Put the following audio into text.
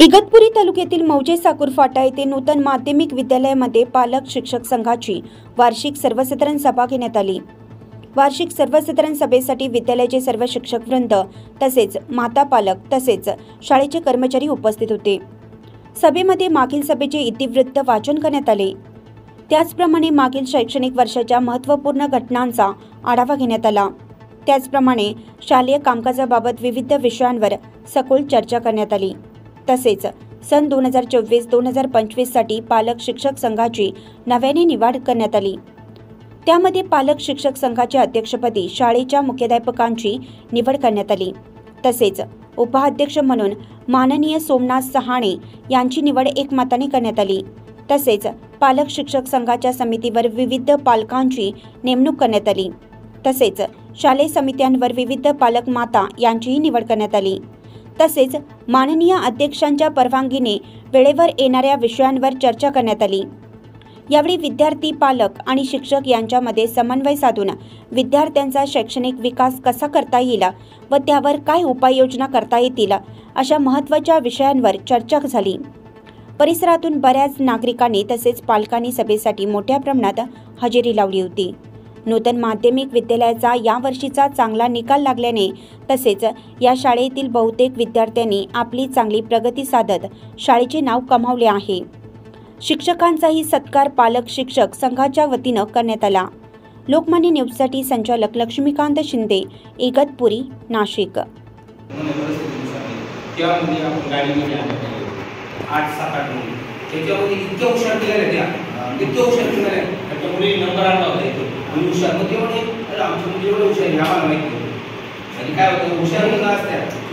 इगतपुरी तालुक्यातील मौजे साकूर फाटा येथे नूतन माध्यमिक विद्यालयामध्ये पालक शिक्षक संघाची वार्षिक सर्वसाधारण सभा घेण्यात आली। वार्षिक सर्वसाधारण सभेसाठी विद्यालयाचे सर्व शिक्षक वृंद तसेच माता पालक तसेच शाळेचे कर्मचारी उपस्थित होते। सभेमध्ये मागील सभेचे इतिवृत्त वाचन करण्यात आले। त्याचप्रमाणे मागील शैक्षणिक वर्षाच्या महत्त्वपूर्ण घटनांचा आढावा घेण्यात आला। त्याचप्रमाणे शालेय कामकाजाबाबत विविध विषयांवर सखोल चर्चा करण्यात आली। तसेच सन 2024-2025 साठी पालक शिक्षक संघाची नव्याने निवड करण्यात आली। त्यामध्ये पालक शिक्षक संघाच्या अध्यक्षपदी शाळेच्या मुख्याध्यापकांची निवड करण्यात आली। तसेच उपाध्यक्ष म्हणून माननीय सोमनाथ सहाणे यांची निवड एकमताने करण्यात आली। तसेच पालक शिक्षक संघाच्या समितीवर विविध पालकांची नेमणूक करण्यात आली। तसेच शालेय समित्यांवर विविध पालक माता यांचीही निवड करण्यात आली। तसेच माननीय अध्यक्षांच्या परवानगीने वेळेवर येणाऱ्या विषयांवर चर्चा करण्यात आली। यावेळी विद्यार्थी, पालक आणि शिक्षक यांच्यामध्ये समन्वय साधून विद्यार्थ्यांचा शैक्षणिक विकास कसा करता येईल व त्यावर काय उपाययोजना करता येतील अशा महत्त्वाच्या विषयांवर चर्चा झाली। परिसरातून बऱ्याच नागरिकांनी तसेच पालकांनी सभेसाठी मोठ्या प्रमाणात हजेरी लावली होती। नूतन माध्यमिक विद्यालयाचा यावर्षीचा चांगला निकाल लागल्याने तसेच या शाळेतील बहुतेक विद्यार्थ्यांनी आपली चांगली प्रगती साधत शाळेचे नाव कमावले आहे। शिक्षकांचाही सत्कार पालक शिक्षक संघाच्या वतीने करण्यात आला। लोकमान्य न्यूजसाठी संचालक लक्ष्मीकांत शिंदे, इगतपुरी, नाशिक। हुशार